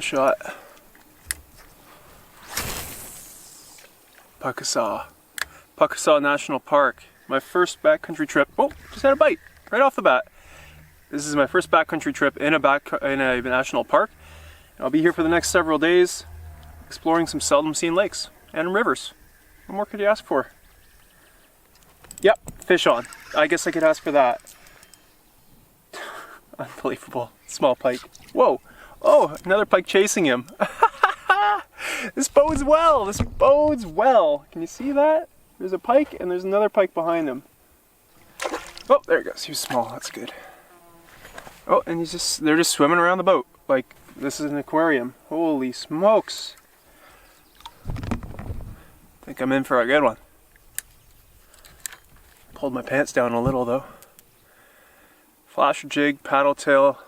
shot. Pukaskwa National Park. My first backcountry trip. Oh, just had a bite right off the bat. This is my first backcountry trip in a national park. I'll be here for the next several days, exploring some seldom seen lakes and rivers. What more could you ask for? Yep, fish on. I guess I could ask for that. Unbelievable. Small pike. Whoa. Oh, another pike chasing him. This bodes well. This bodes well. Can you see that? There's a pike and there's another pike behind him. Oh, there he goes. He was small. That's good. Oh, and they're just swimming around the boat. Like, this is an aquarium. Holy smokes. I think I'm in for a good one. Pulled my pants down a little though. Flasher jig, paddle tail.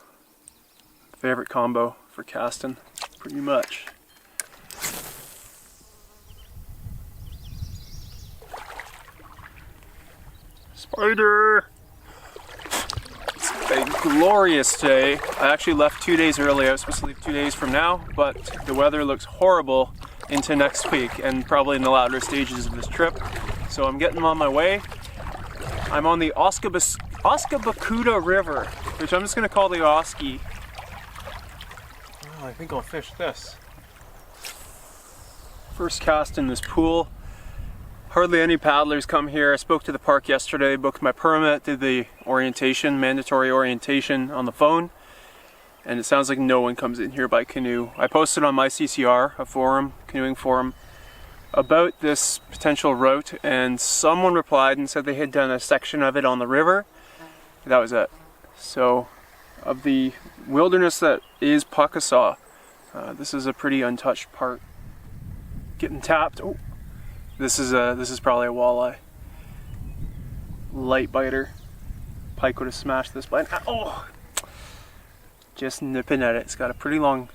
Favorite combo for casting, pretty much. Spider! It's a glorious day. I actually left 2 days early. I was supposed to leave 2 days from now, but the weather looks horrible into next week and probably in the latter stages of this trip. So I'm getting on my way. I'm on the Oskabakuta River, which I'm just going to call the Oski. Oh, I think I'll fish this. First cast in this pool. Hardly any paddlers come here. I spoke to the park yesterday, booked my permit, did the orientation, mandatory orientation on the phone, and it sounds like no one comes in here by canoe. I posted on my CCR, a forum, canoeing forum, about this potential route, and someone replied and said they had done a section of it on the river. That was it. So, of the wilderness that is Pukaskwa, this is a pretty untouched part. Getting tapped. Oh, this is probably a walleye. Light biter. Pike would have smashed this bite. Oh, just nipping at it. It's got a pretty long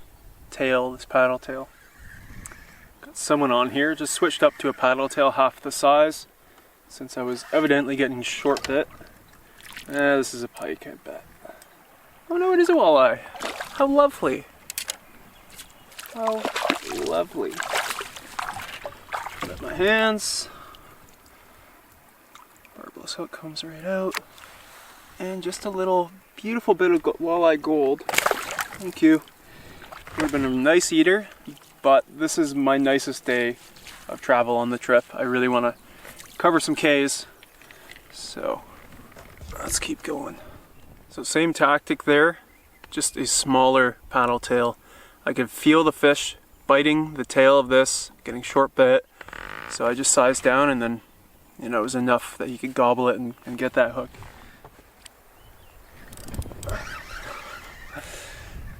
tail. This paddle tail. Got someone on here. Just switched up to a paddle tail half the size, since I was evidently getting short bit. This is a pike, I bet. Oh no, it is a walleye. How lovely. How lovely. Put up my hands. Barbless hook comes right out. And just a little beautiful bit of walleye gold. Thank you. Would have been a nice eater, but this is my nicest day of travel on the trip. I really want to cover some Ks. So let's keep going. So same tactic there, just a smaller paddle tail. I can feel the fish biting the tail of this, getting short bit. So I just sized down and then, you know, it was enough that he could gobble it and get that hook.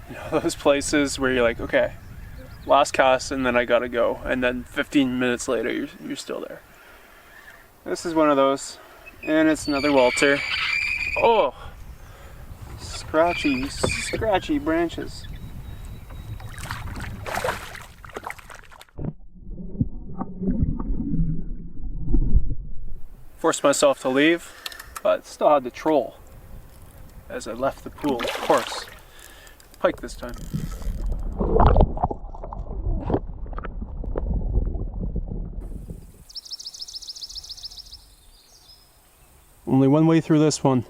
You know, those places where you're like, okay, last cast and then I gotta go. And then 15 minutes later, you're still there. This is one of those. And it's another Walter. Oh, scratchy branches. Forced myself to leave, but still had to troll as I left the pool, of course. Pike this time. Only one way through this one,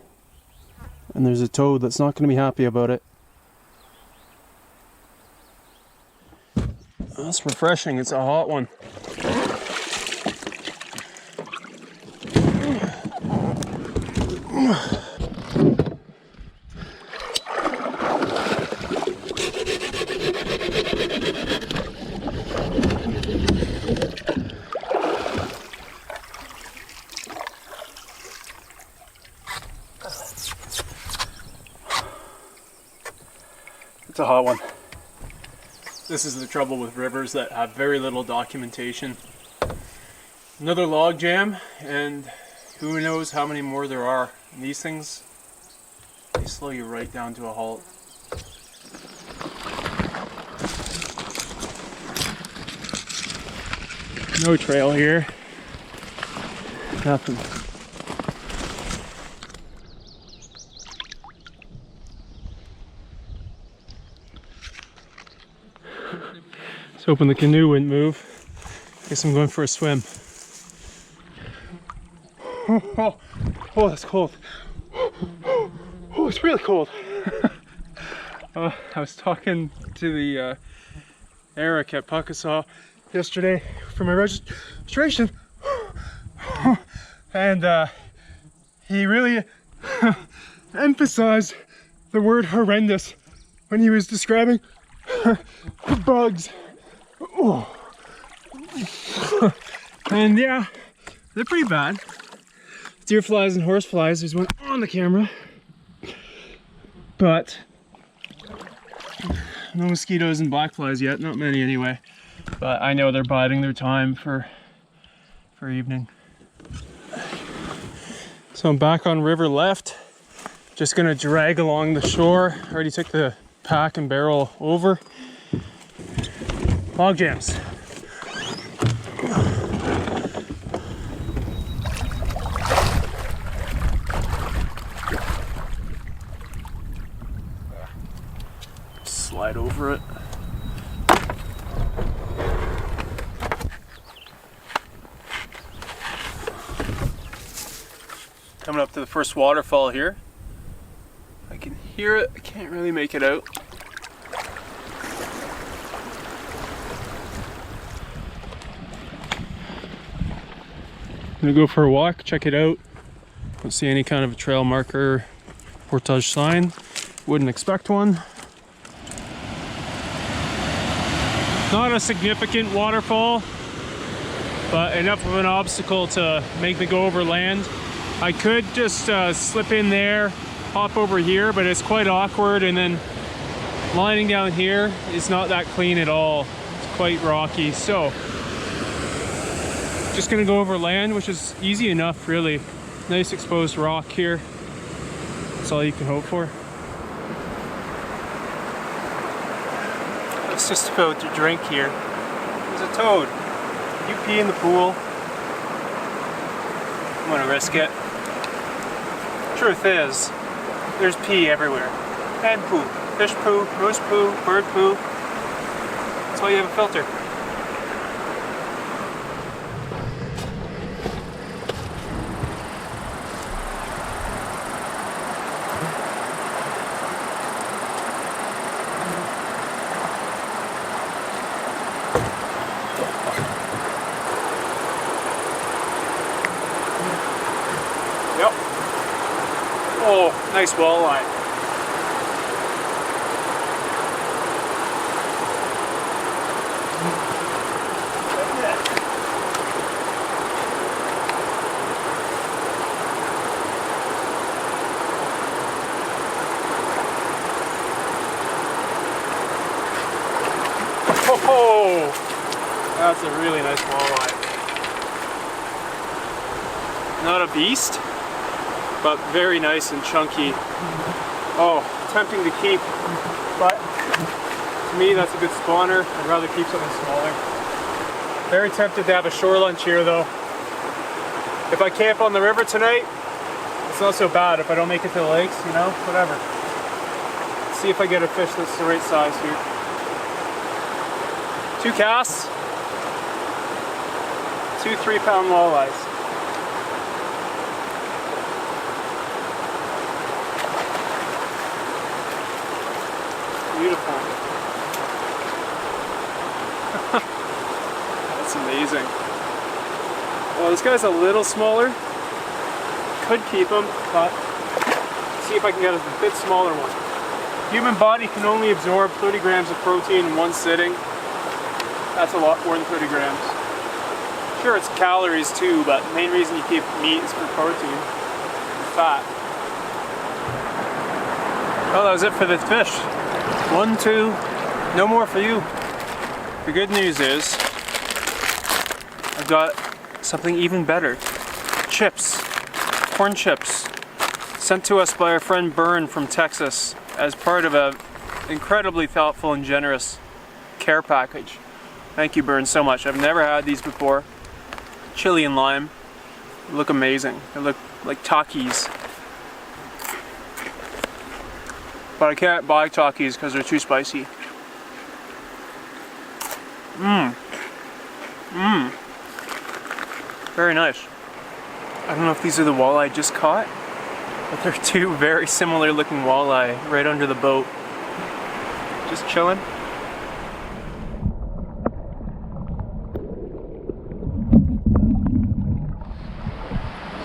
and there's a toad that's not going to be happy about it. That's refreshing. It's a hot one. It's a hot one. This is the trouble with rivers that have very little documentation. Another log jam, and who knows how many more there are. And these things, they slow you right down to a halt. No trail here. Nothing. was hoping the canoe wouldn't move. Guess I'm going for a swim. Oh, that's cold. Oh, it's really cold. I was talking to the Eric at Pukaskwa yesterday for my registration, and he really emphasized the word horrendous when he was describing the bugs. Oh. And yeah, they're pretty bad. Deer flies and horse flies, there's one on the camera, but no mosquitoes and black flies yet, not many anyway, but I know they're biding their time for evening. So I'm back on river left, just gonna drag along the shore. Already took the pack and barrel over. Log jams. Slide over it. Coming up to the first waterfall here. I can hear it, I can't really make it out. I'm gonna go for a walk, check it out. Don't see any kind of a trail marker, portage sign. Wouldn't expect one. Not a significant waterfall, but enough of an obstacle to make me go over land. I could just slip in there, hop over here, but it's quite awkward, and then lining down here is not that clean at all. It's quite rocky, so just gonna go over land, which is easy enough, really. Nice exposed rock here. That's all you can hope for. It's just about to drink here. There's a toad. You pee in the pool. I'm gonna risk it. Truth is, there's pee everywhere. And poo. Fish poo, moose poo, bird poo. That's why you have a filter. Yep. Oh, nice walleye. Oh, that's a really nice walleye. Not a beast, but very nice and chunky. Oh, tempting to keep, but to me that's a good spawner. I'd rather keep something smaller. Very tempted to have a shore lunch here though. If I camp on the river tonight, it's not so bad if I don't make it to the lakes, you know, whatever. Let's see if I get a fish that's the right size here. 2 casts, 2 3-pound walleyes. Beautiful. That's amazing. Well, this guy's a little smaller. Could keep him, but see if I can get a bit smaller one. Human body can only absorb 30 grams of protein in one sitting. That's a lot more than 30 grams. Sure, it's calories too, but the main reason you keep meat is for protein and fat. Well, that was it for the fish. 1, 2, no more for you. The good news is, I've got something even better. Chips, corn chips, sent to us by our friend Bern from Texas as part of an incredibly thoughtful and generous care package. Thank you, Birch, so much. I've never had these before. Chili and lime. They look amazing. They look like Takis. But I can't buy Takis because they're too spicy. Very nice. I don't know if these are the walleye I just caught, but they're two very similar looking walleye right under the boat. Just chilling.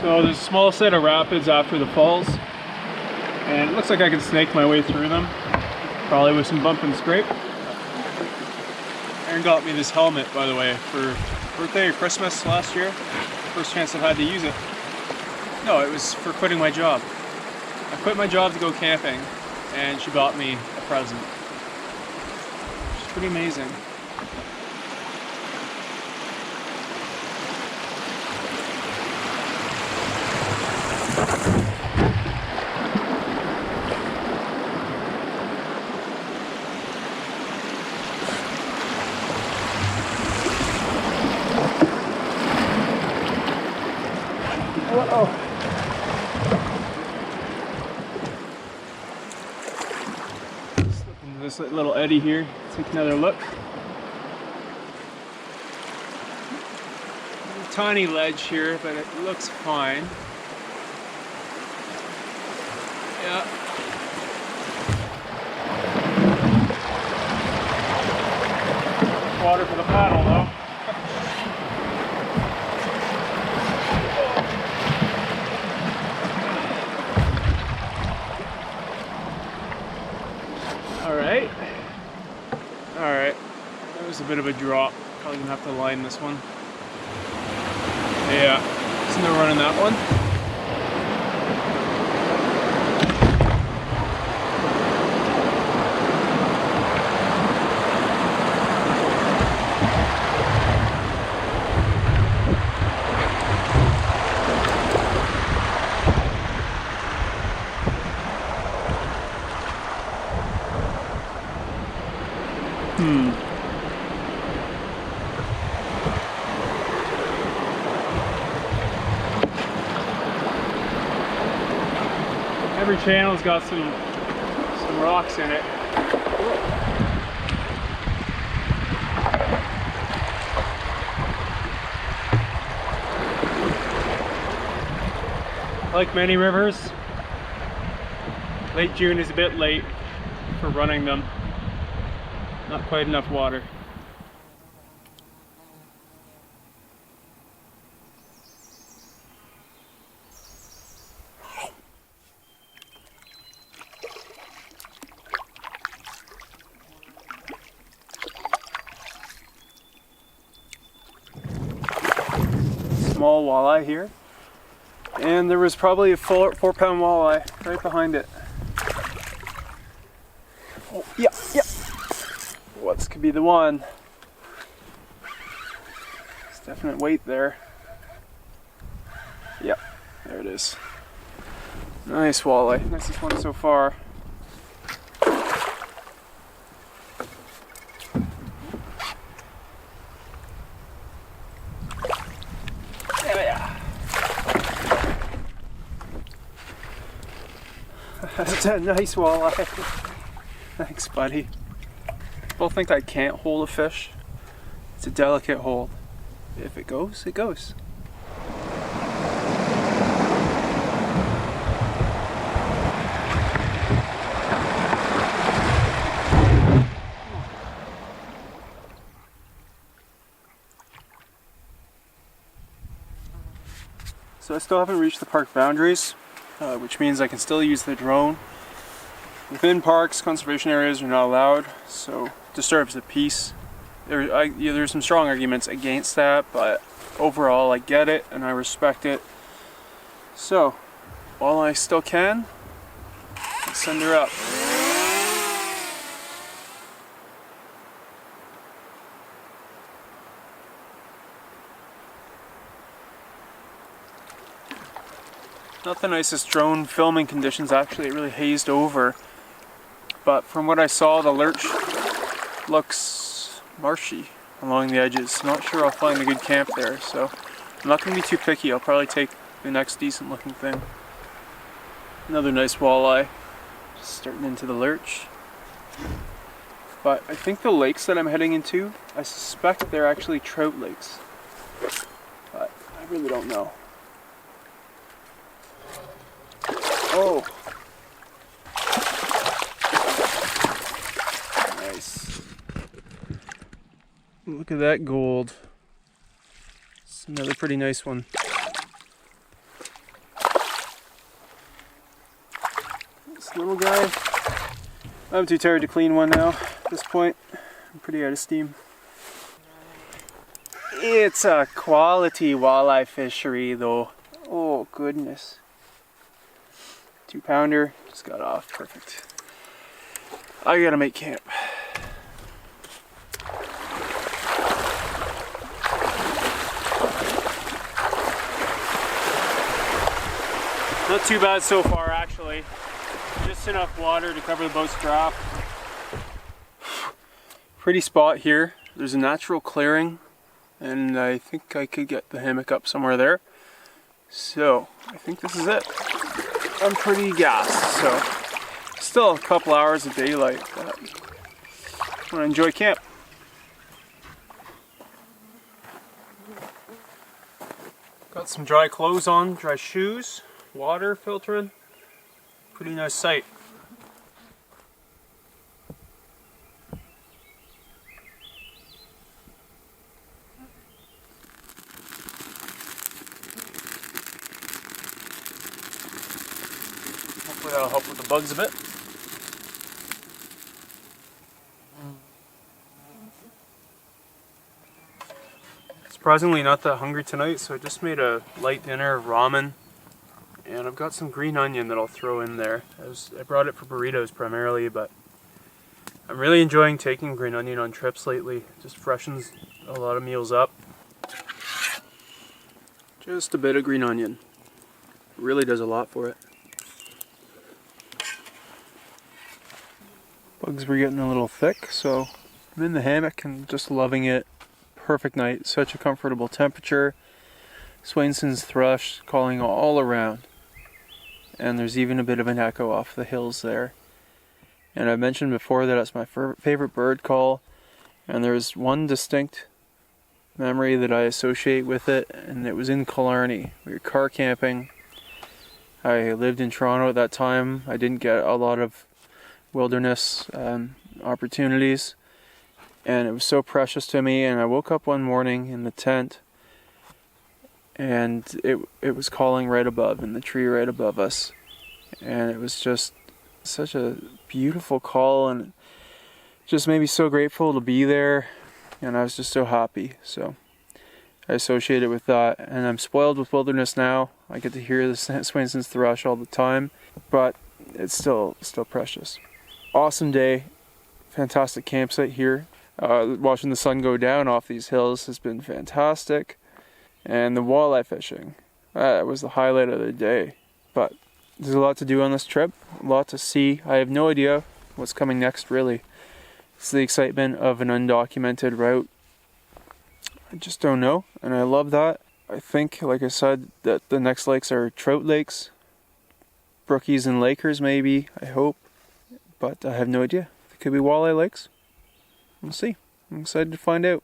So there's a small set of rapids after the falls, and it looks like I can snake my way through them, probably with some bump and scrape. Aaron got me this helmet, by the way, for birthday or Christmas last year. First chance I've had to use it. No, it was for quitting my job. I quit my job to go camping, and she bought me a present. It's pretty amazing. Uh-oh. Slip into this little eddy here. Take another look. Tiny ledge here, but it looks fine. Yeah. Water for the paddle though. Alright, that was a bit of a drop. Probably gonna have to line this one. Yeah, there's no running that one. Every channel's got some rocks in it. Like many rivers, late June is a bit late for running them. Not quite enough water. Small walleye here, and there was probably a 4-pound walleye right behind it. Oh, yeah. Well, this could be the one. There's definite weight there. Yep, there it is. Nice walleye, nicest one so far. That's a nice walleye. Thanks, buddy. People think I can't hold a fish. It's a delicate hold. If it goes, it goes. So I still haven't reached the park boundaries, which means I can still use the drone. Within parks, conservation areas are not allowed, so it disturbs the peace. There's some strong arguments against that, but overall I get it and I respect it. So, while I still can, let's send her up. Not the nicest drone filming conditions, actually. It really hazed over. But from what I saw, the Lurch looks marshy along the edges. Not sure I'll find a good camp there, so I'm not going to be too picky. I'll probably take the next decent looking thing. Another nice walleye. Just starting into the Lurch. But I think the lakes that I'm heading into, I suspect they're actually trout lakes. But I really don't know. Oh! Nice. Look at that gold. It's another pretty nice one. This little guy, I'm too tired to clean one now at this point. I'm pretty out of steam. It's a quality walleye fishery though. Oh goodness. 2-pounder, just got off, perfect. I gotta make camp. Not too bad so far actually. Just enough water to cover the boat's draft. Pretty spot here. There's a natural clearing and I think I could get the hammock up somewhere there. So I think this is it. I'm pretty gassed, so still a couple hours of daylight, but I want to enjoy camp. Got some dry clothes on, dry shoes, water filtering. Pretty nice sight. Hopefully that'll help with the bugs a bit. Surprisingly not that hungry tonight, so I just made a light dinner of ramen. And I've got some green onion that I'll throw in there. I brought it for burritos primarily, but I'm really enjoying taking green onion on trips lately. It just freshens a lot of meals up. Just a bit of green onion. It really does a lot for it. Bugs were getting a little thick, so I'm in the hammock and just loving it. Perfect night, such a comfortable temperature. Swainson's thrush calling all around. And there's even a bit of an echo off the hills there. And I mentioned before that it's my favorite bird call. And there's one distinct memory that I associate with it, and it was in Killarney. We were car camping. I lived in Toronto at that time. I didn't get a lot of wilderness opportunities. And it was so precious to me, and I woke up one morning in the tent and it was calling right above, in the tree right above us. And it was just such a beautiful call, and it just made me so grateful to be there, and I was just so happy. So I associate it with that, and I'm spoiled with wilderness now. I get to hear the Swainson's thrush all the time, but it's still precious. Awesome day, fantastic campsite here. Watching the sun go down off these hills has been fantastic. And the walleye fishing, that was the highlight of the day. But there's a lot to do on this trip, a lot to see. I have no idea what's coming next, really. It's the excitement of an undocumented route. I just don't know, and I love that. I think, like I said, that the next lakes are trout lakes, brookies and lakers maybe, I hope. But I have no idea. It could be walleye lakes. We'll see. I'm excited to find out.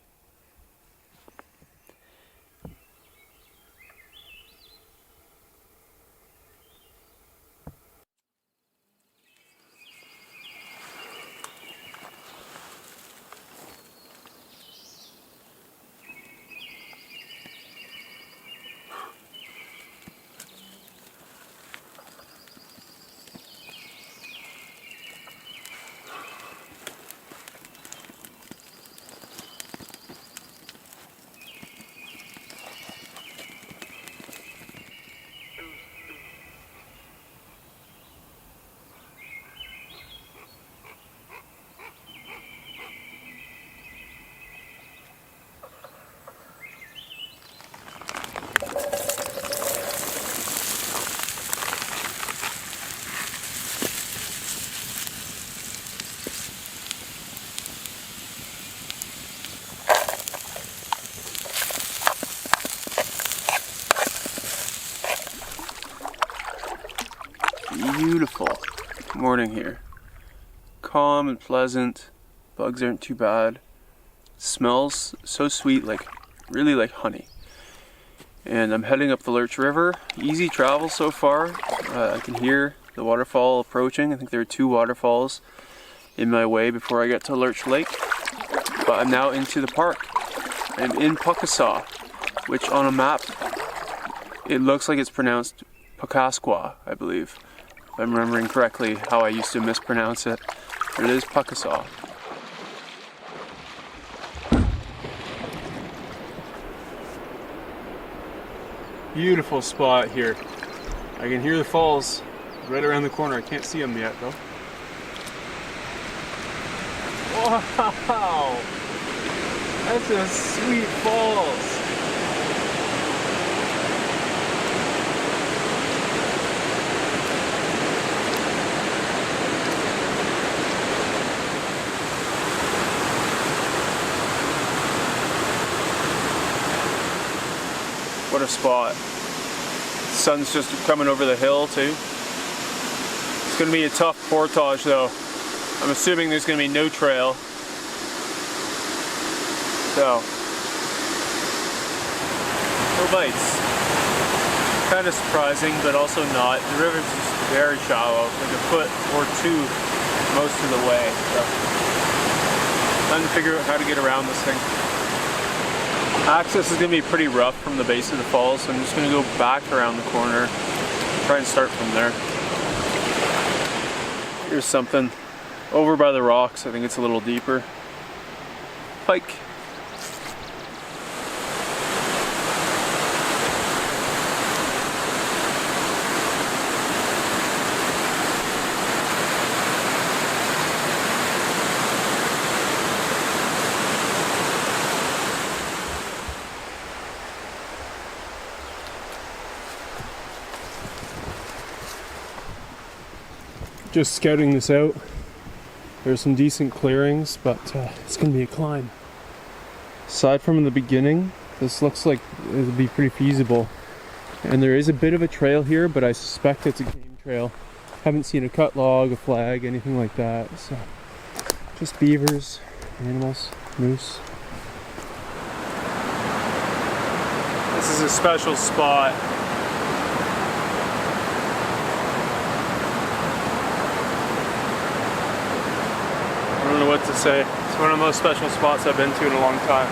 Beautiful morning here. Calm and pleasant. Bugs aren't too bad. Smells so sweet, like really like honey. And I'm heading up the Lurch River. Easy travel so far. I can hear the waterfall approaching. I think there are 2 waterfalls in my way before I get to Lurch Lake. But I'm now into the park. I'm in Pukaskwa, which on a map, it looks like it's pronounced Pukaskwa, I believe. If I'm remembering correctly how I used to mispronounce it. But it is Pukaskwa. Beautiful spot here. I can hear the falls right around the corner. I can't see them yet though. Wow! That's a sweet falls. What a spot. The sun's just coming over the hill too. It's gonna be a tough portage though. I'm assuming there's gonna be no trail. So, no bites. Kind of surprising, but also not. The river's just very shallow, like a foot or 2 most of the way. So, trying to figure out how to get around this thing. Access is going to be pretty rough from the base of the falls, so I'm just going to go back around the corner, try and start from there. Here's something over by the rocks. I think it's a little deeper. Pike. Just scouting this out. There's some decent clearings, but it's gonna be a climb. Aside from the beginning, this looks like it'll be pretty feasible. And there is a bit of a trail here, but I suspect it's a game trail. Haven't seen a cut log, a flag, anything like that. So just beavers, animals, moose. This is a special spot. I don't know what to say. It's one of the most special spots I've been to in a long time.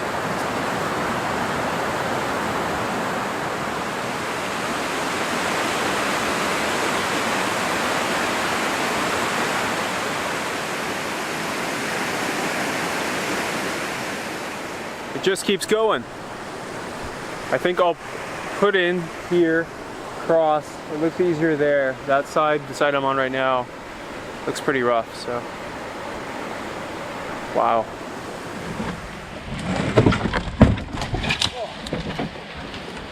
It just keeps going. I think I'll put in here, cross. It looks easier there. That side, the side I'm on right now, looks pretty rough, so. Wow.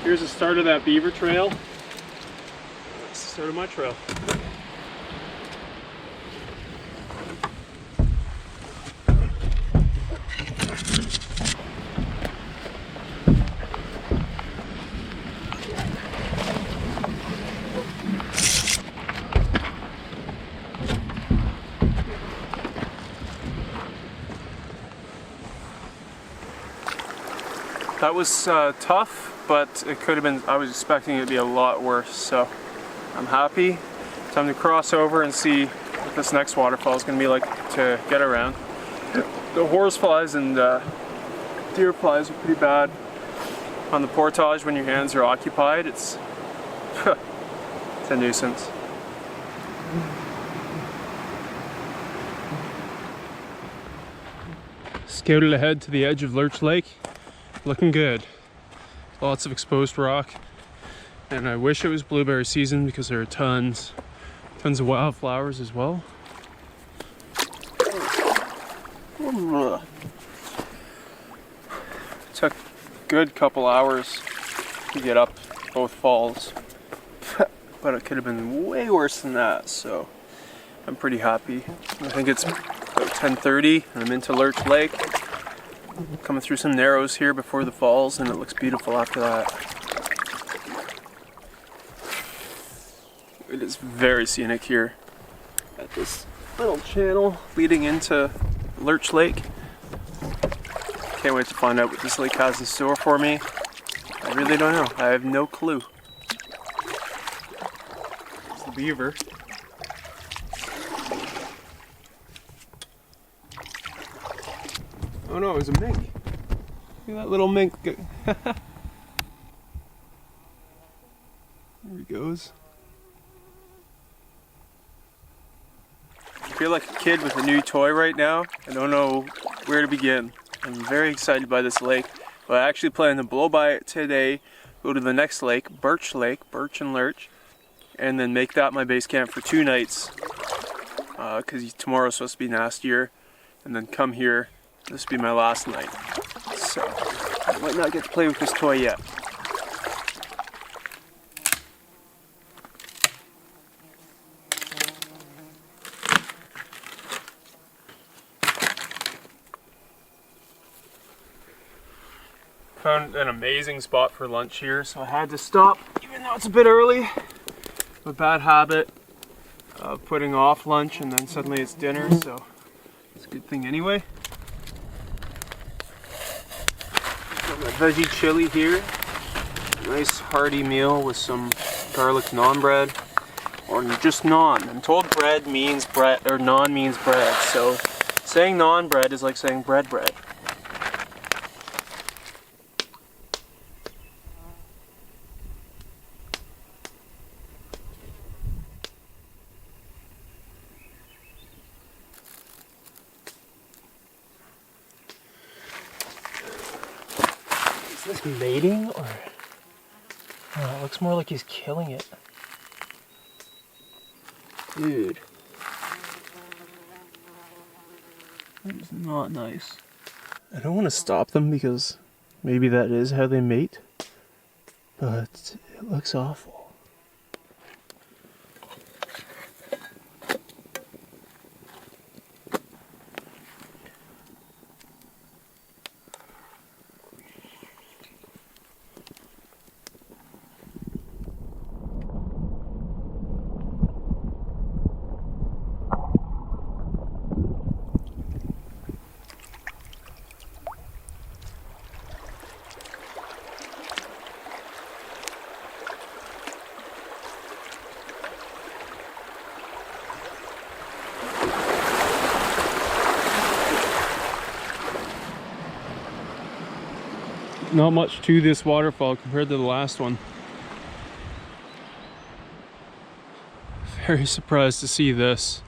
Here's the start of that beaver trail. That's the start of my trail. That was tough, but it could have been, I was expecting it to be a lot worse, so I'm happy. Time to cross over and see what this next waterfall is going to be like to get around. The horseflies and deer flies are pretty bad on the portage when your hands are occupied. It's, it's a nuisance. Scouted ahead to the edge of Lurch Lake. Looking good. Lots of exposed rock. And I wish it was blueberry season because there are tons of wildflowers as well. Took a good couple hours to get up both falls. But it could have been way worse than that, so I'm pretty happy. I think it's about 10:30 and I'm into Lurch Lake. Coming through some narrows here before the falls, and it looks beautiful after that. It is very scenic here at this little channel leading into Lurch Lake. Can't wait to find out what this lake has in store for me. I really don't know. I have no clue. There's the beaver. Oh no, it was a mink. Look at that little mink. There he goes. I feel like a kid with a new toy right now. I don't know where to begin. I'm very excited by this lake, but I actually plan to blow by it today, go to the next lake, Birch and Lurch, and then make that my base camp for 2 nights, because tomorrow's supposed to be nastier, and then come here. This will be my last night, so I might not get to play with this toy yet. Found an amazing spot for lunch here, so I had to stop, even though it's a bit early. A bad habit of putting off lunch and then suddenly it's dinner, so it's a good thing anyway. Got my veggie chili here. Nice hearty meal with some garlic naan bread, or just naan. I'm told bread means bread, or naan means bread, so saying naan bread is like saying bread. Is this mating, or oh, it looks more like he's killing it. Dude, that is not nice. I don't want to stop them because maybe that is how they mate, but it looks awful. Not much to this waterfall compared to the last one. Very surprised to see this.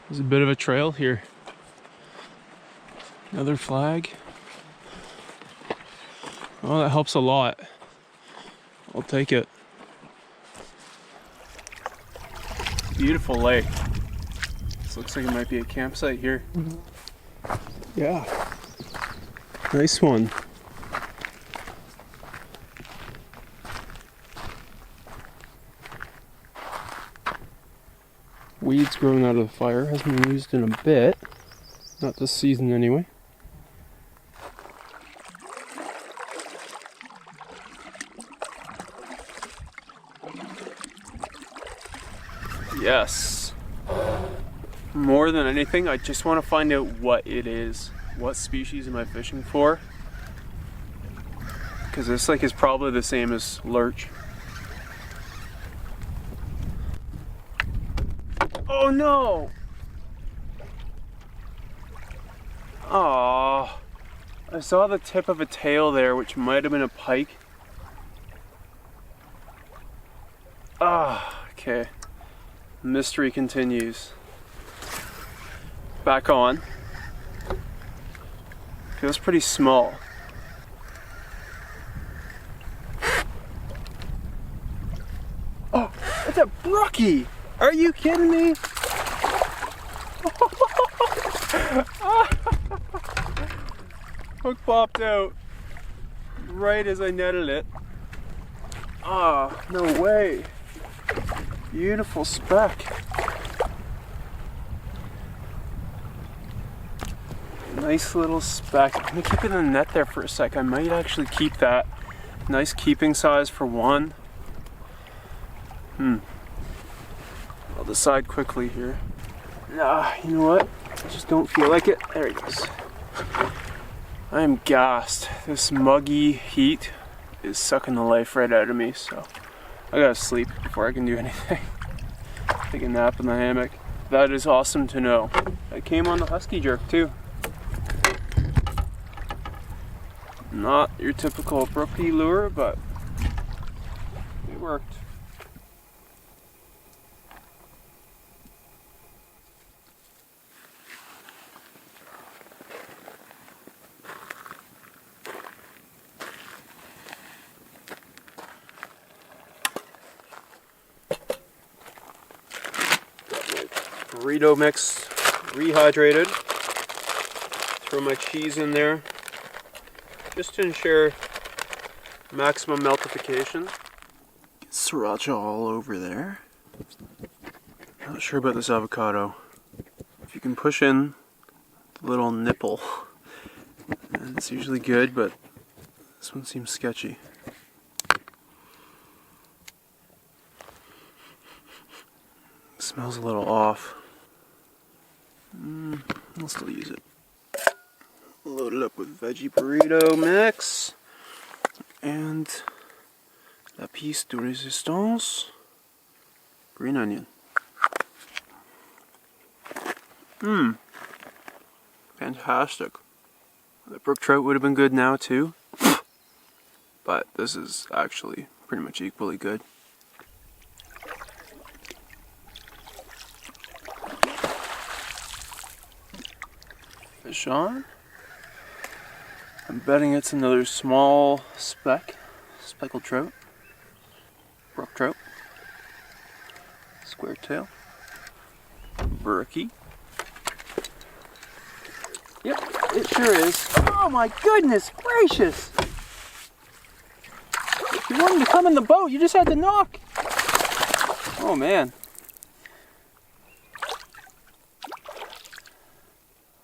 There's a bit of a trail here. Another flag. Oh, that helps a lot. I'll take it. Beautiful lake. This looks like it might be a campsite here. Yeah. Nice one. Weeds growing out of the fire, hasn't been used in a bit. Not this season anyway. Yes. More than anything, I just want to find out what it is. What species am I fishing for? Because this lake is probably the same as Lurch. Oh no! Aww. I saw the tip of a tail there, which might have been a pike. Ah, okay. Mystery continues. Back on. Feels pretty small. Oh, it's a brookie! Are you kidding me? Hook popped out right as I netted it. Ah, oh, no way. Beautiful speck. Nice little speck. I'm gonna keep it in the net there for a sec. I might actually keep that. Nice keeping size for one. I'll decide quickly here. You know what? I just don't feel like it. There he goes. I am gassed. This muggy heat is sucking the life right out of me, so I gotta sleep before I can do anything. Take a nap in the hammock. That is awesome to know. I came on the husky jerk too. Not your typical brookie lure, but it worked. Burrito mix, rehydrated. Throw my cheese in there just to ensure maximum meltification. Get sriracha all over there. Not sure about this avocado. If you can push in the little nipple, it's usually good, but this one seems sketchy. Smells a little off. I'll still use it. Load it up with veggie burrito mix and la pièce de résistance, green onion. Fantastic. The brook trout would have been good now too, but this is actually pretty much equally good. Fish on. I'm betting it's another small speckled trout, brook trout, square tail, Birky. Yep, it sure is. Oh my goodness gracious! If you wanted to come in the boat, you just had to knock. Oh man.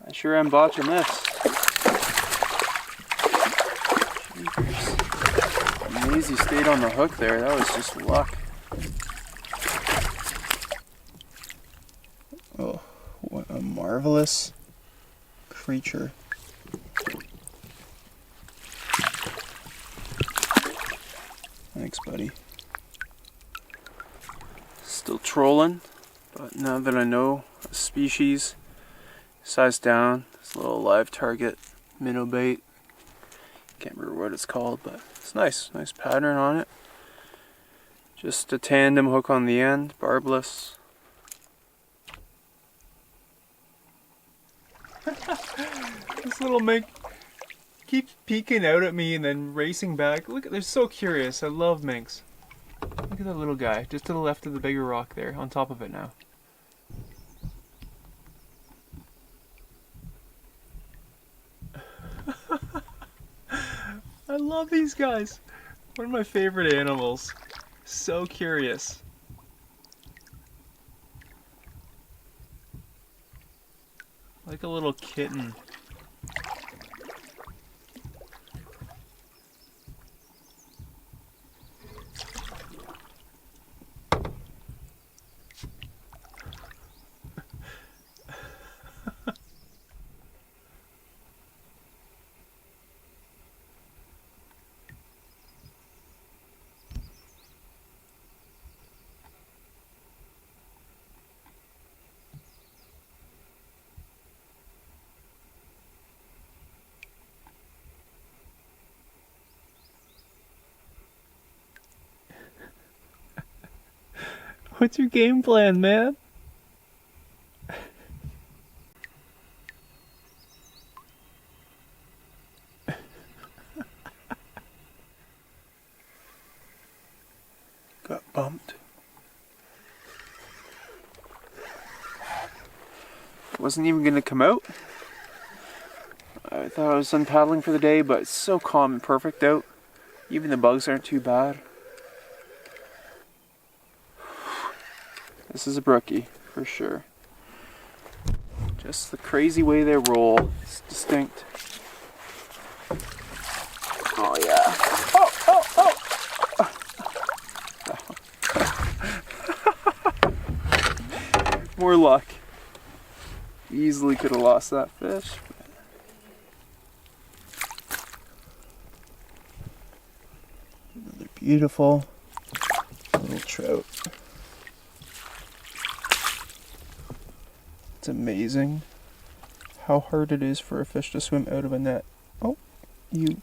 I sure am botching this. Amazing stayed on the hook there. That was just luck. Oh, what a marvelous creature. Thanks, buddy. Still trolling, but now that I know a species, size down, this little live target minnow bait. Can't remember what it's called, but it's nice pattern on it. Just a tandem hook on the end, barbless. This little mink keeps peeking out at me and then racing back. Look, they're so curious. I love minks. Look at that little guy, just to the left of the bigger rock there, on top of it now. I love these guys. One of my favorite animals. So curious. Like a little kitten. What's your game plan, man? Got bumped. Wasn't even gonna come out. I thought I was done paddling for the day, but it's so calm and perfect out. Even the bugs aren't too bad. This is a brookie, for sure. Just the crazy way they roll. It's distinct. Oh yeah. Oh! More luck. Easily could have lost that fish. Another beautiful little trout. It's amazing how hard it is for a fish to swim out of a net. Oh, you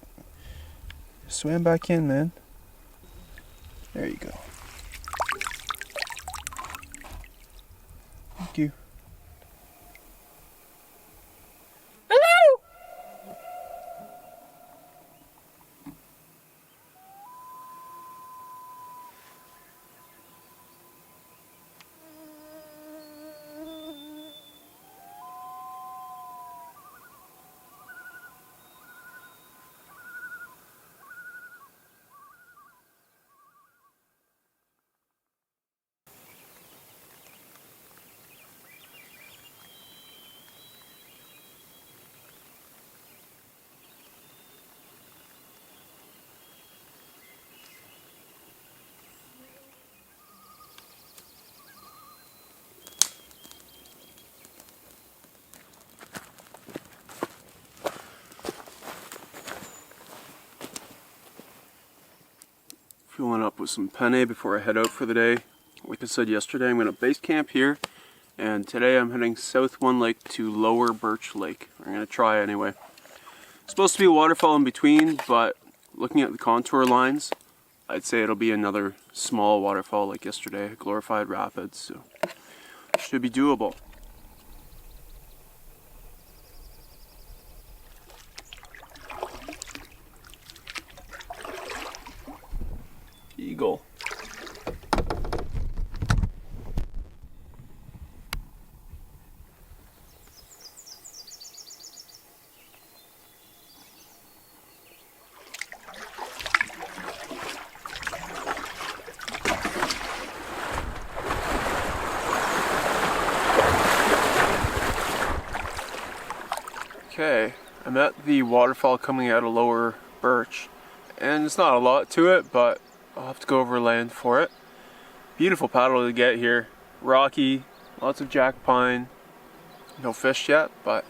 swam back in, man. There you go. Thank you. Hello! Fueling up with some penne before I head out for the day. Like I said yesterday, I'm going to base camp here, and today I'm heading south one lake to lower Birch Lake. I'm going to try anyway. It's supposed to be a waterfall in between, but looking at the contour lines, I'd say it'll be another small waterfall like yesterday, glorified rapids, so should be doable. Eagle. Okay, I'm at the waterfall coming out of lower Birch, and it's not a lot to it, but I'll have to go over land for it. Beautiful paddle to get here. Rocky, lots of jack pine. No fish yet, but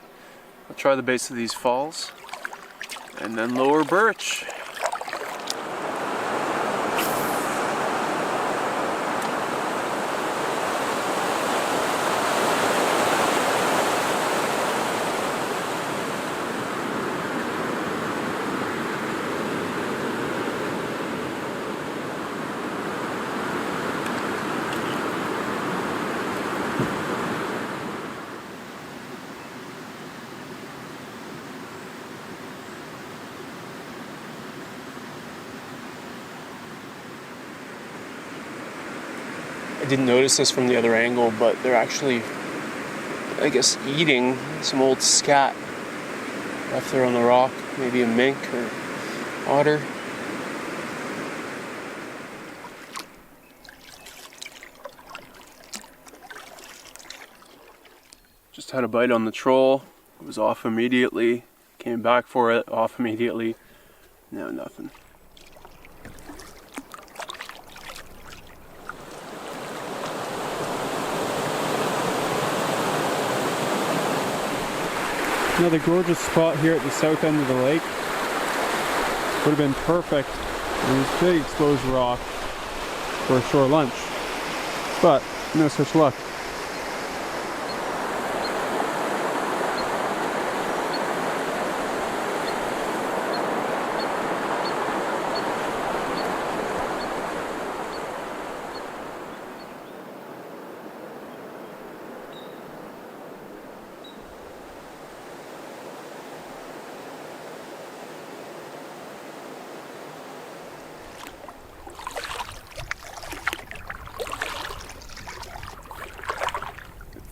I'll try the base of these falls. And then lower Birch. I didn't notice this from the other angle, but they're actually, I guess, eating some old scat left there on the rock. Maybe a mink or otter. Just had a bite on the troll. It was off immediately. Came back for it, off immediately. No, nothing. Another gorgeous spot here at the south end of the lake. Would have been perfect on this big exposed rock for a shore lunch, but no such luck.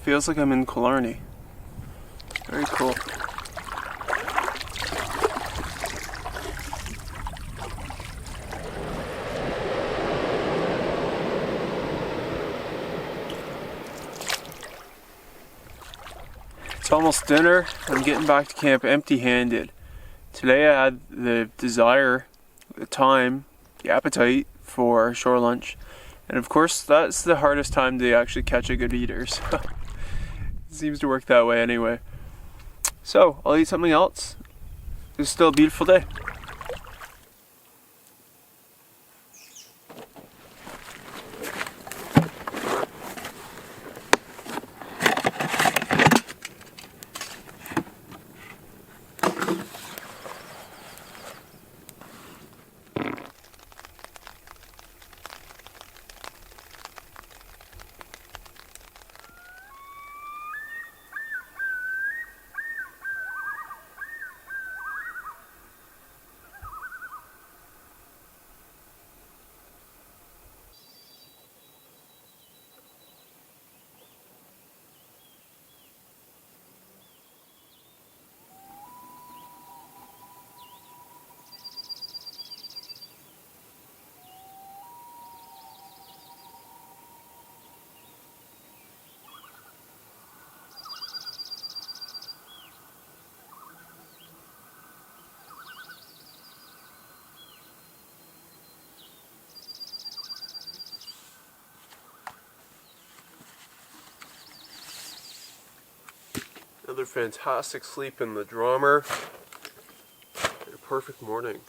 Feels like I'm in Killarney. Very cool. It's almost dinner. I'm getting back to camp empty-handed. Today I had the desire, the time, the appetite for shore lunch. And of course, that's the hardest time to actually catch a good eater. So seems to work that way anyway. So I'll eat something else. It's still a beautiful day. Another fantastic sleep in the drummer. And a perfect morning.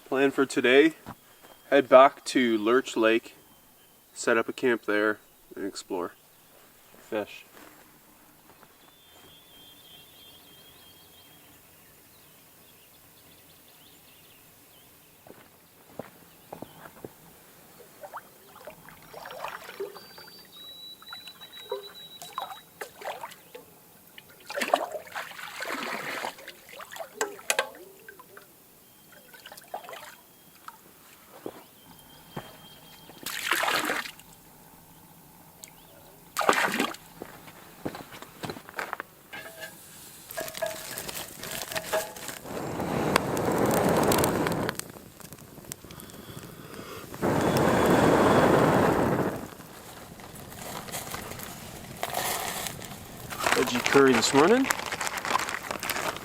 Plan for today, head back to Lurch Lake, set up a camp there, and explore. Fish. Veggie curry this morning.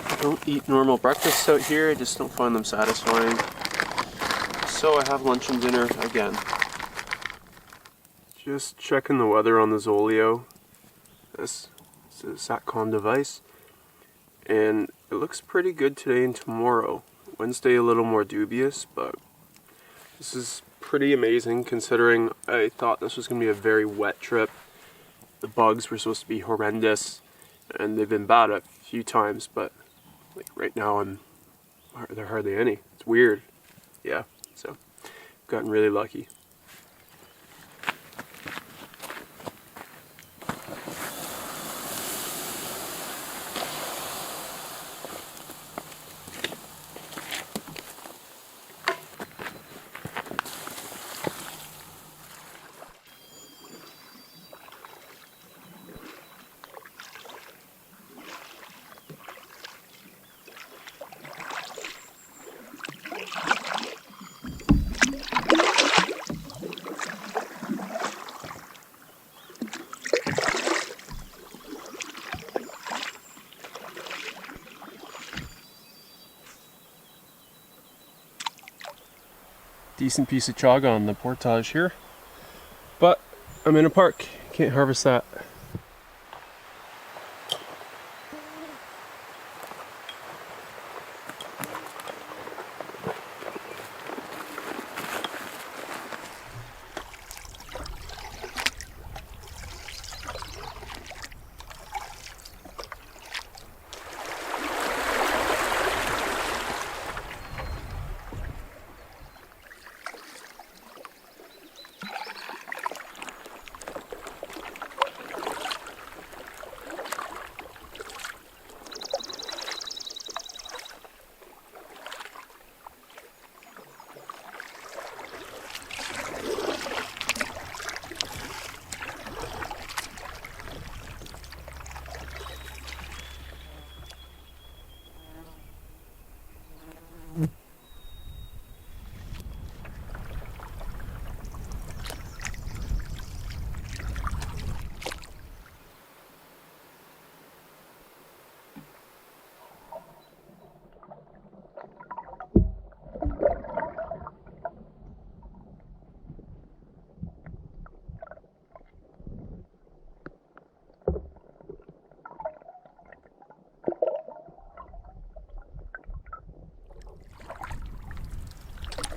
I don't eat normal breakfasts out here, I just don't find them satisfying. So I have lunch and dinner again. Just checking the weather on the Zoleo. This is a SATCOM device. And it looks pretty good today and tomorrow. Wednesday a little more dubious, but this is pretty amazing considering I thought this was going to be a very wet trip. The bugs were supposed to be horrendous, and they've been bad a few times, but like right now there are hardly any. It's weird. Yeah, so gotten really lucky. Decent piece of chaga on the portage here, but I'm in a park, can't harvest that.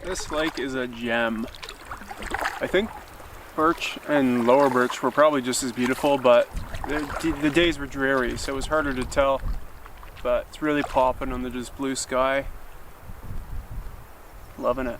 This lake is a gem. I think Birch and Lower Birch were probably just as beautiful, but the days were dreary, so it was harder to tell. But it's really popping under this blue sky. Loving it.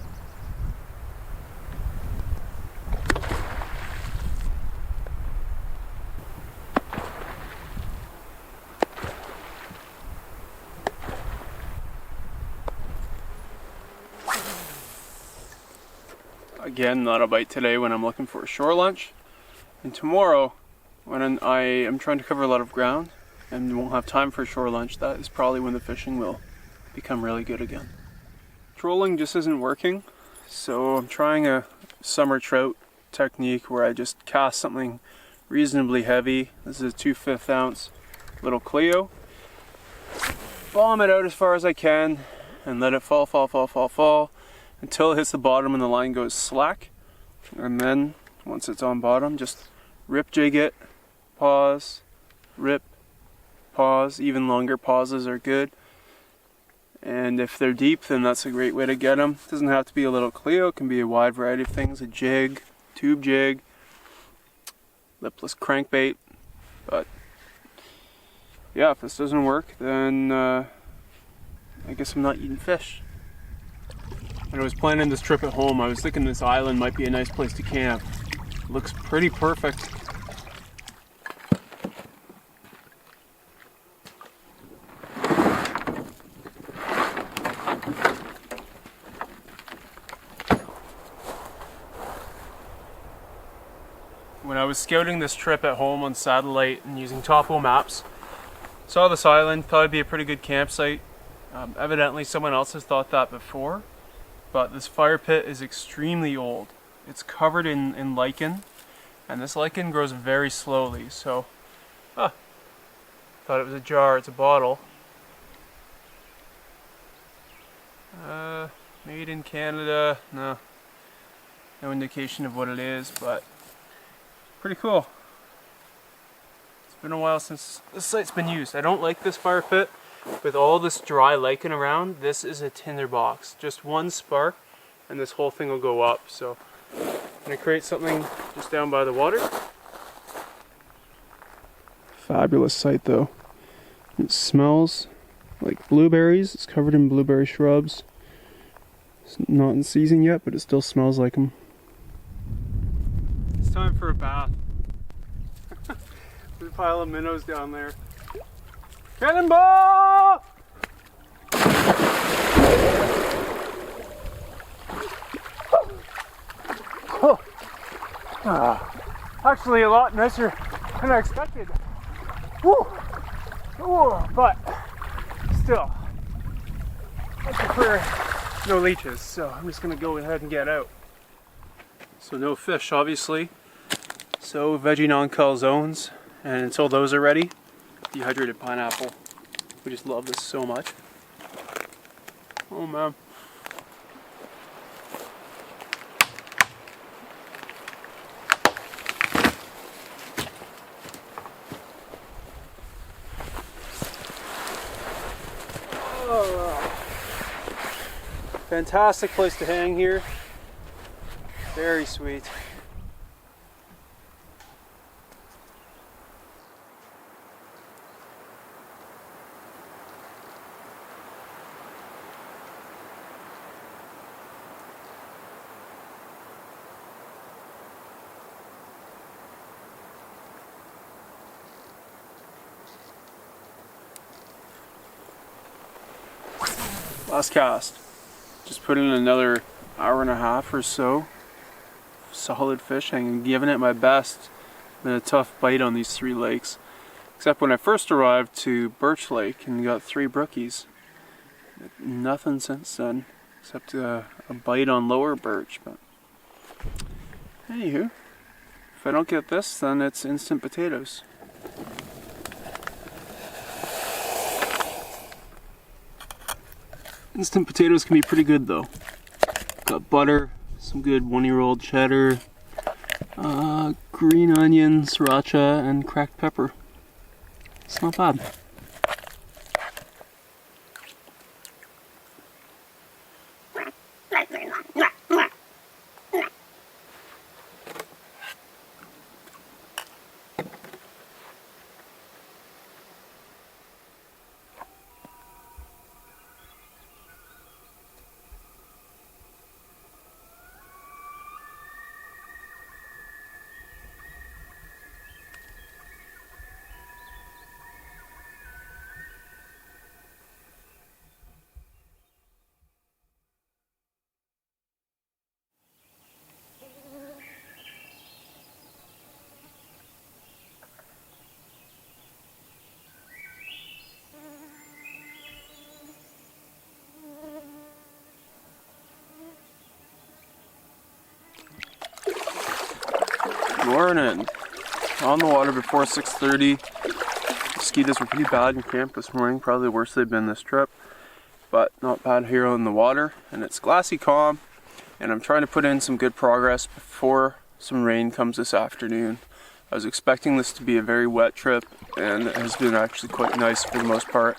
Again, not a bite today when I'm looking for a shore lunch. And tomorrow, when I am trying to cover a lot of ground and won't have time for a shore lunch, that is probably when the fishing will become really good again. Trolling just isn't working, so I'm trying a summer trout technique where I just cast something reasonably heavy. This is a 2/5 ounce little Cleo. Bomb it out as far as I can and let it fall until it hits the bottom and the line goes slack. And then once it's on bottom, just rip jig it, pause, rip, pause. Even longer pauses are good. And if they're deep, then that's a great way to get them. It doesn't have to be a little Cleo, it can be a wide variety of things, a jig, tube jig, lipless crankbait. But yeah, if this doesn't work, then I guess I'm not eating fish. When I was planning this trip at home, I was thinking this island might be a nice place to camp. It looks pretty perfect. When I was scouting this trip at home on satellite and using topo maps, saw this island, thought it'd be a pretty good campsite. Evidently someone else has thought that before, but this fire pit is extremely old. It's covered in lichen, and this lichen grows very slowly, so thought it was a jar, it's a bottle. Made in Canada, no indication of what it is, but pretty cool. It's been a while since this site's been used. I don't like this fire pit with all this dry lichen around. This is a tinder box. Just one spark and this whole thing will go up. So I'm gonna create something just down by the water. Fabulous site though. It smells like blueberries. It's covered in blueberry shrubs. It's not in season yet, but it still smells like them. It's time for a bath. There's a pile of minnows down there. Cannonball! Actually a lot nicer than I expected. Woo! Ooh, but still, I prefer no leeches, so I'm just gonna go ahead and get out. So no fish, obviously. So veggie non-calzones, and until those are ready, dehydrated pineapple. We just love this so much. Oh man. Fantastic place to hang here. Very sweet. Last cast. Just put in another hour and a half or so. Solid fishing and giving it my best. Been a tough bite on these 3 lakes. Except when I first arrived to Birch Lake and got 3 brookies. Nothing since then. Except a bite on Lower Birch. But anywho, if I don't get this, then it's instant potatoes. Instant potatoes can be pretty good though. Got butter, some good 1-year-old cheddar, green onion, sriracha, and cracked pepper. It's not bad. Morning. On the water before 6:30. Mosquitoes were pretty bad in camp this morning, probably the worst they've been this trip, but not bad here on the water, and it's glassy calm, and I'm trying to put in some good progress before some rain comes this afternoon. I was expecting this to be a very wet trip, and it has been actually quite nice for the most part,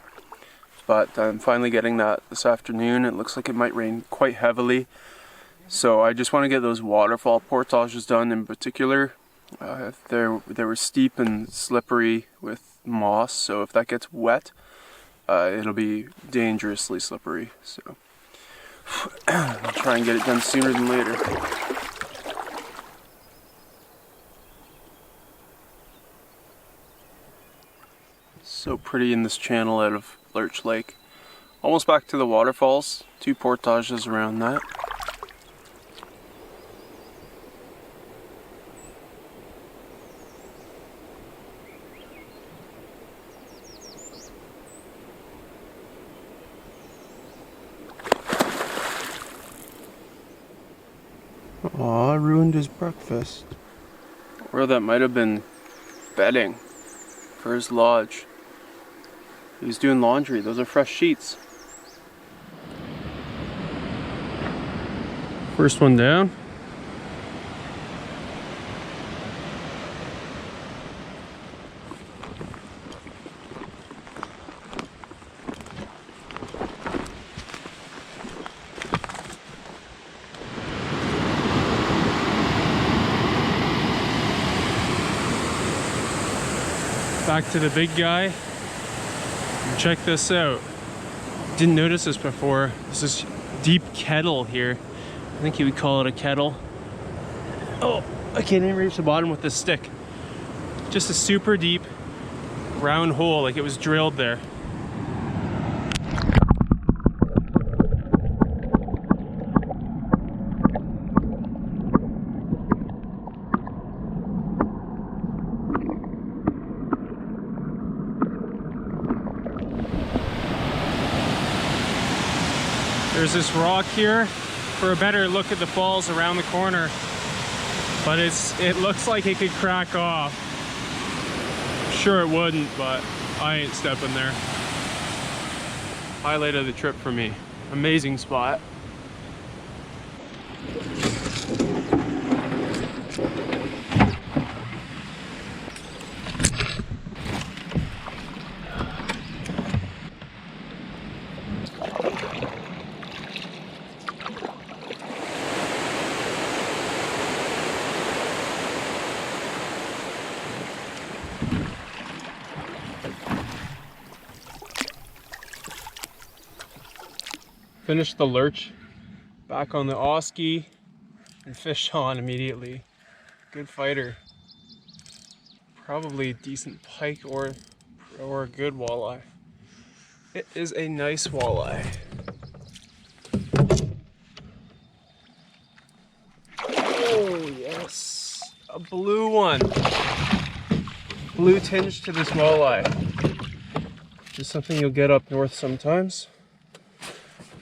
but I'm finally getting that this afternoon. It looks like it might rain quite heavily, so I just want to get those waterfall portages done in particular. They were steep and slippery with moss, so if that gets wet, it'll be dangerously slippery. So I'll try and get it done sooner than later. So pretty in this channel out of Lurch Lake. Almost back to the waterfalls. 2 portages around that. Aw, ruined his breakfast. Or that might have been bedding for his lodge. He was doing laundry. Those are fresh sheets. First one down. Back to the big guy. Check this out. Didn't notice this before. There's this deep kettle here. I think you would call it a kettle. Oh, I can't even reach the bottom with this stick. Just a super deep round hole, like it was drilled there. There's this rock here for a better look at the falls around the corner, but it looks like it could crack off. Sure it wouldn't, but I ain't stepping there. Highlight of the trip for me. Amazing spot. Finished the lurch, back on the Oski, and fished on immediately. Good fighter. Probably a decent pike or a good walleye. It is a nice walleye. Oh yes, a blue one. Blue tinge to this walleye. Just something you'll get up north sometimes.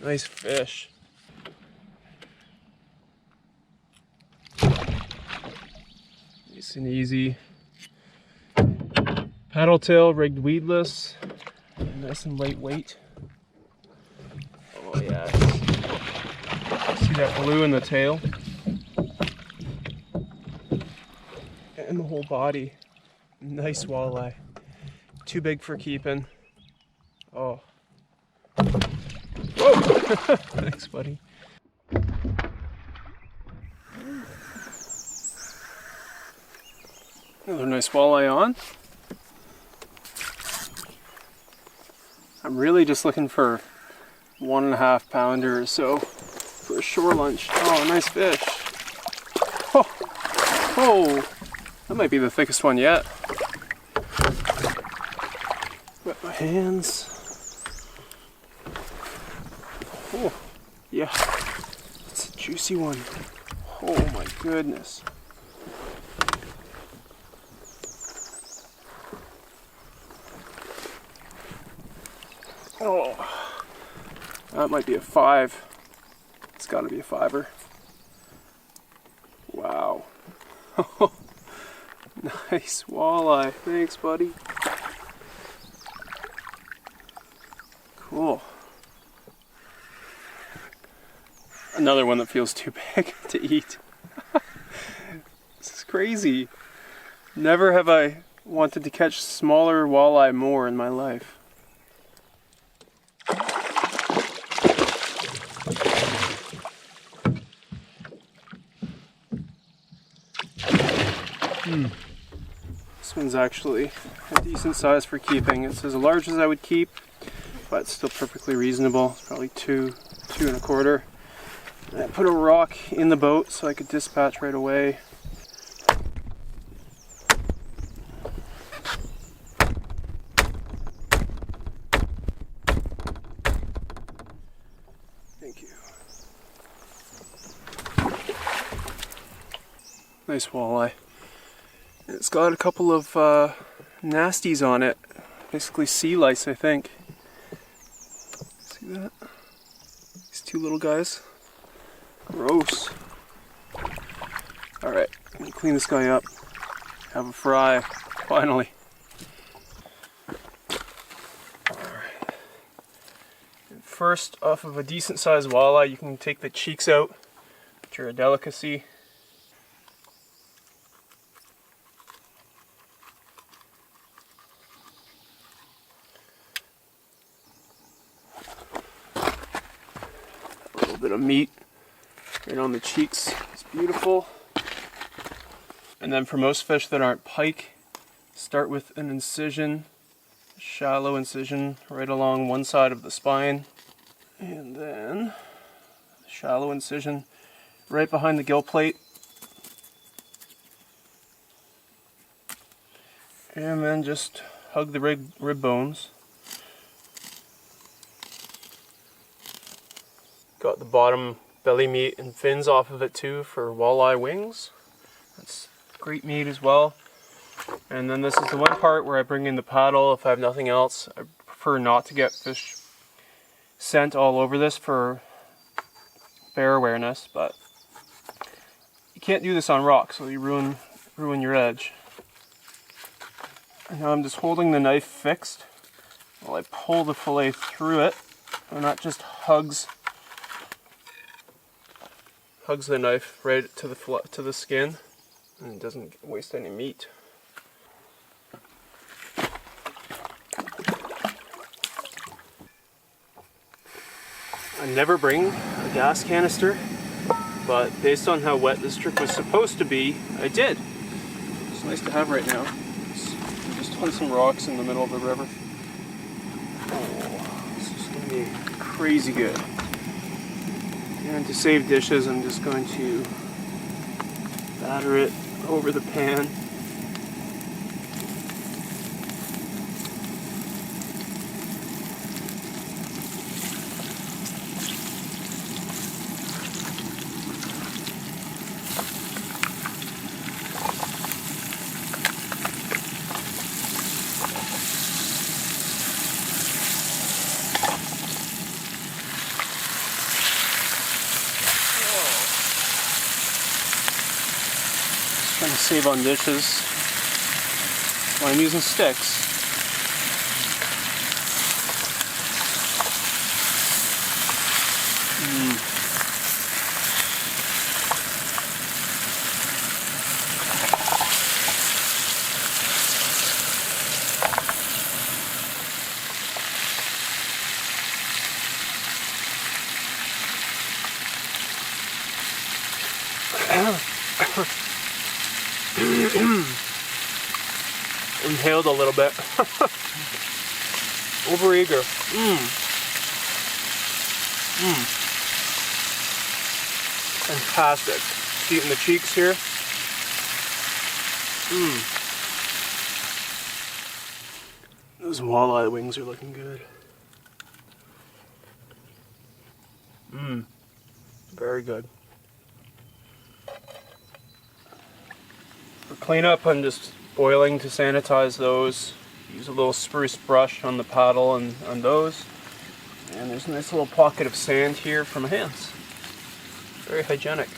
Nice fish. Nice and easy. Paddle tail rigged weedless. Nice and lightweight. Oh yeah. See that blue in the tail? And the whole body. Nice walleye. Too big for keeping. Oh. Whoa! Thanks, buddy. Another nice walleye on. I'm really just looking for 1.5 pounder or so for a shore lunch. Oh, nice fish. Oh, oh, that might be the thickest one yet. Wet my hands. Oh, yeah, it's a juicy one. Oh my goodness. Oh, that might be a 5. It's got to be a 5er. Wow. Nice walleye. Thanks, buddy. Cool. Another one that feels too big to eat. This is crazy. Never have I wanted to catch smaller walleye more in my life. This one's actually a decent size for keeping. It's as large as I would keep, but it's still perfectly reasonable. It's probably 2.25. And I put a rock in the boat so I could dispatch right away. Thank you. Nice walleye. It's got a couple of nasties on it. Basically sea lice, I think. See that? These two little guys. Gross. Alright, I'm gonna clean this guy up. Have a fry, finally. Alright. First, off of a decent sized walleye, you can take the cheeks out, which are a delicacy. A little bit of meat right on the cheeks. It's beautiful. And then for most fish that aren't pike, start with an incision, a shallow incision right along one side of the spine, and then a shallow incision right behind the gill plate, and then just hug the rib bones. Got the bottom belly meat and fins off of it too for walleye wings. That's great meat as well. And then this is the one part where I bring in the paddle if I have nothing else. I prefer not to get fish scent all over this for bear awareness, but you can't do this on rock, so you ruin your edge. And now I'm just holding the knife fixed while I pull the fillet through it, and that just hugs the knife right to the skin, and it doesn't waste any meat. I never bring a gas canister, but based on how wet this trip was supposed to be, I did. It's nice to have right now. Just on some rocks in the middle of the river. Oh, this is going to be crazy good. And to save dishes, I'm just going to batter it over the pan. Trying to save on dishes while I'm using sticks. Inhaled a little bit. Overeager. Fantastic. Just eating the cheeks here. Those walleye wings are looking good. Very good. For cleanup, I'm just boiling to sanitize those. Use a little spruce brush on the paddle and on those. And there's a nice little pocket of sand here for my hands. Very hygienic.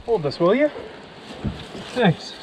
Hold this, will you? Thanks.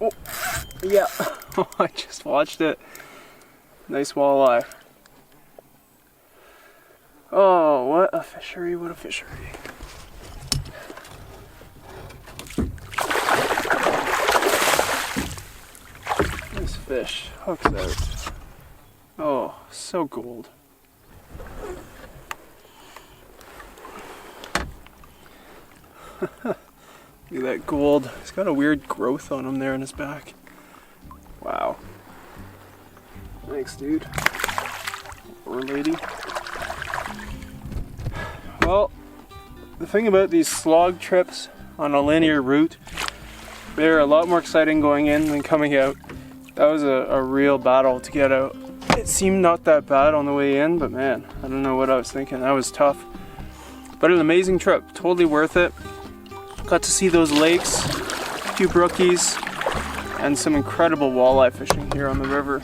Oh, yeah. I just watched it. Nice walleye. Oh, what a fishery, what a fishery. Nice fish. Hooks out. Oh, so gold. Look at that gold. He's got a weird growth on him there in his back. Wow. Thanks, dude. Or lady. Well, the thing about these slog trips on a linear route, they're a lot more exciting going in than coming out. That was a real battle to get out. It seemed not that bad on the way in, but man, I don't know what I was thinking. That was tough. But an amazing trip. Totally worth it. Got to see those lakes, a few brookies, and some incredible walleye fishing here on the river.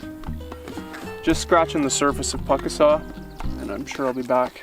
Just scratching the surface of Pukaskwa, and I'm sure I'll be back.